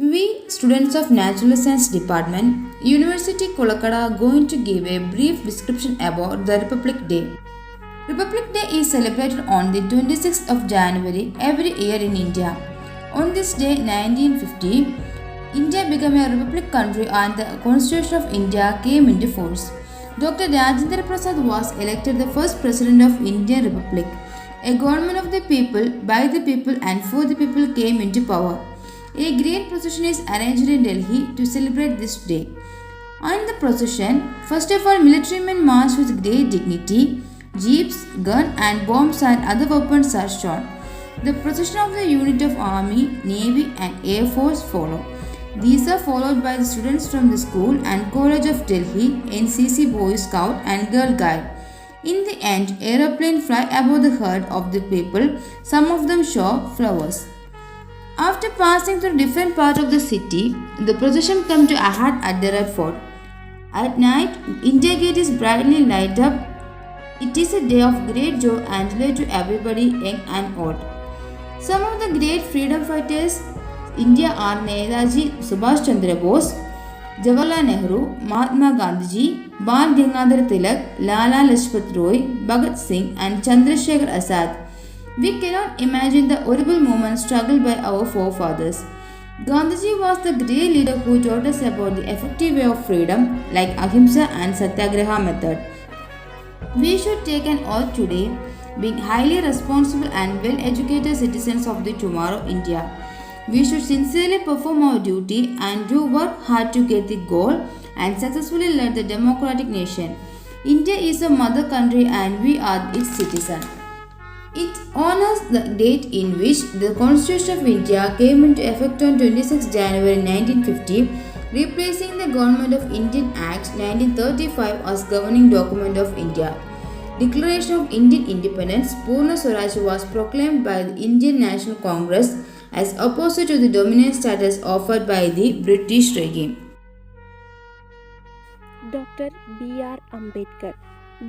We students of Natural Science Department, University Kolkata are going to give a brief description about the Republic Day. Republic Day is celebrated on the 26th of January every year in India. On this day, 1950, India became a republic country and the Constitution of India came into force. Dr. Rajendra Prasad was elected the first president of Indian Republic. A government of the people, by the people and for the people came into power. A great procession is arranged in Delhi to celebrate this day. On the procession, first of all, military men march with great dignity. Jeeps, guns, and bombs and other weapons are shown. The procession of the unit of Army, Navy, and Air Force follow. These are followed by the students from the school and college of Delhi, NCC Boy Scout and Girl Guide. In the end, aeroplanes fly above the head of the people. Some of them show flowers. After passing through different parts of the city, the procession comes to a hut at the Red Fort. At night, India Gate is brightly lighted up. It is a day of great joy and joy to everybody, young and old. Some of the great freedom fighters in India are Netaji Subhash Chandra Bose, Jawaharlal Nehru, Mahatma Gandhi, Bal Gangadhar Tilak, Lala Lajpat Roy, Bhagat Singh, and Chandrasekhar Azad. We cannot imagine the horrible moments struggled by our forefathers. Gandhiji was the great leader who taught us about the effective way of freedom, like Ahimsa and Satyagraha method. We should take an oath today, being highly responsible and well-educated citizens of the tomorrow India. We should sincerely perform our duty and do work hard to get the goal and successfully lead the democratic nation. India is a mother country and we are its citizens. It honors the date in which the Constitution of India came into effect on 26 January 1950, replacing the Government of Indian Act 1935 as governing document of India. Declaration of Indian Independence, Purna Swaraj was proclaimed by the Indian National Congress as opposite to the dominant status offered by the British regime. Dr. B.R. Ambedkar.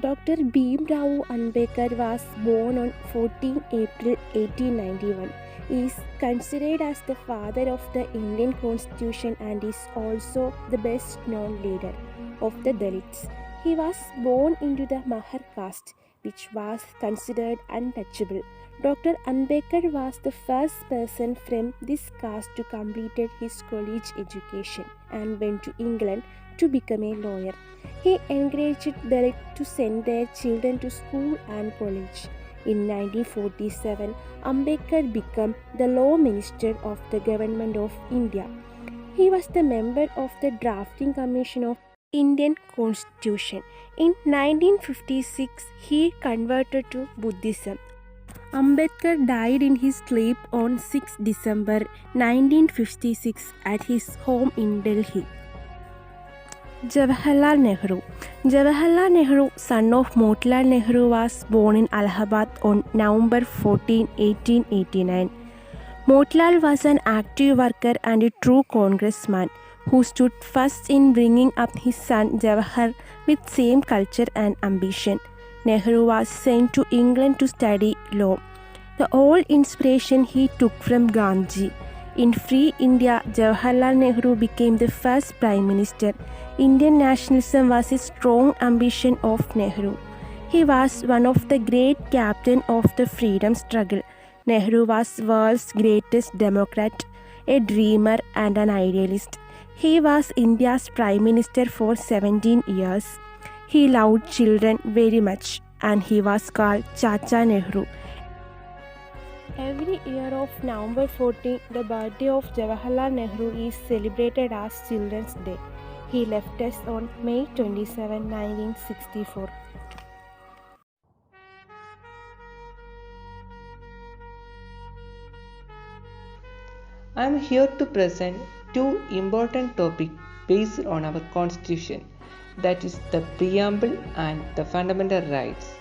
Dr. Bhim Rao Ambedkar was born on 14 April 1891. He is considered as the father of the Indian Constitution and is also the best known leader of the Dalits. He was born into the Mahar caste, which was considered untouchable. Dr. Ambedkar was the first person from this caste to complete his college education and went to England to become a lawyer. He encouraged Dalits to send their children to school and college. In 1947, Ambedkar became the Law Minister of the Government of India. He was the member of the Drafting Commission of Indian Constitution. In 1956, he converted to Buddhism. Ambedkar died in his sleep on 6 December 1956 at his home in Delhi. Jawaharlal Nehru. Jawaharlal Nehru, son of Motilal Nehru, was born in Allahabad on November 14, 1889. Motilal was an active worker and a true congressman who stood first in bringing up his son Jawahar with same culture and ambition. Nehru was sent to England to study law. The whole inspiration he took from Gandhi. In Free India, Jawaharlal Nehru became the first Prime Minister. Indian nationalism was a strong ambition of Nehru. He was one of the great captains of the freedom struggle. Nehru was world's greatest democrat, a dreamer and an idealist. He was India's Prime Minister for 17 years. He loved children very much and he was called Chacha Nehru. Every year of November 14, the birthday of Jawaharlal Nehru is celebrated as Children's Day. He left us on May 27, 1964. I am here to present two important topics based on our Constitution, that is the preamble and the fundamental rights.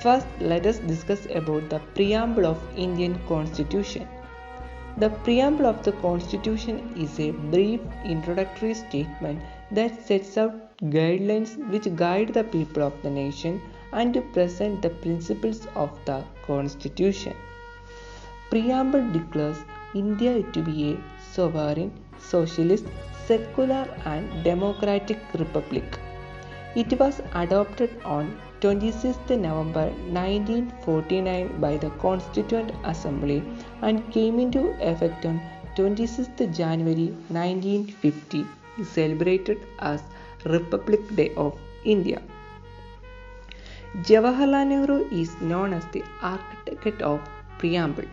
First, let us discuss about the preamble of Indian Constitution. The preamble of the Constitution is a brief introductory statement that sets out guidelines which guide the people of the nation and to present the principles of the Constitution. Preamble declares India to be a sovereign, socialist, secular and democratic republic. It was adopted on 26th November 1949 by the Constituent Assembly and came into effect on 26th January 1950. Is celebrated as Republic Day of India. Jawaharlal Nehru is known as the architect of preamble.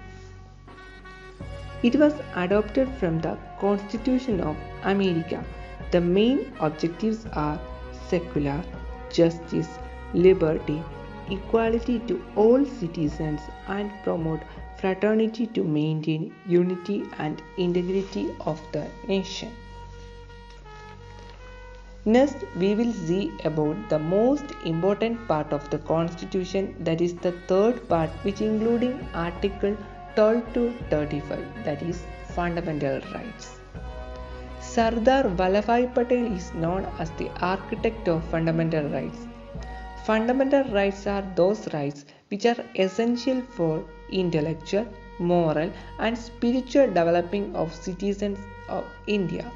It was adopted from the Constitution of America. The main objectives are secular, justice, liberty, equality to all citizens, and promote fraternity to maintain unity and integrity of the nation. Next, we will see about the most important part of the Constitution, that is the third part, which including Article 12 to 35, that is fundamental rights. Sardar Vallabhbhai Patel is known as the architect of fundamental rights. Fundamental rights are those rights which are essential for intellectual, moral, and spiritual developing of citizens of India.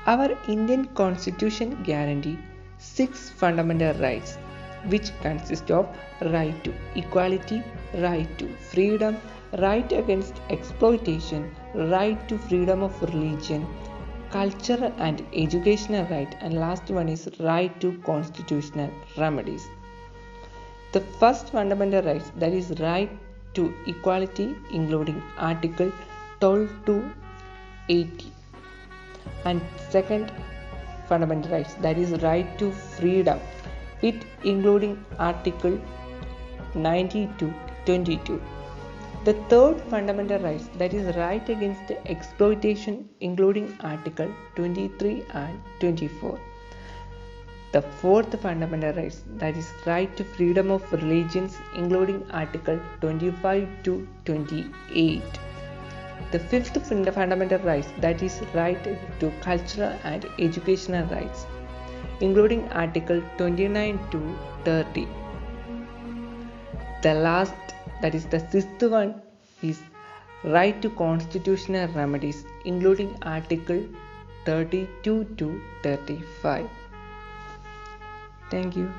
Our Indian Constitution guarantees 6 fundamental rights, which consist of right to equality, right to freedom, right against exploitation, right to freedom of religion, cultural and educational right, and last one is right to constitutional remedies. The first fundamental rights, that is right to equality, including Article 12 to 80. And second fundamental rights, that is right to freedom, it including Article 90 to 22. The third fundamental rights, that is right against exploitation, including Article 23 and 24. The fourth fundamental rights, that is right to freedom of religions, including Article 25 to 28. The fifth fundamental rights, that is right to cultural and educational rights, including Article 29 to 30. The last, that is the sixth one, is right to constitutional remedies, including Article 32 to 35. Thank you.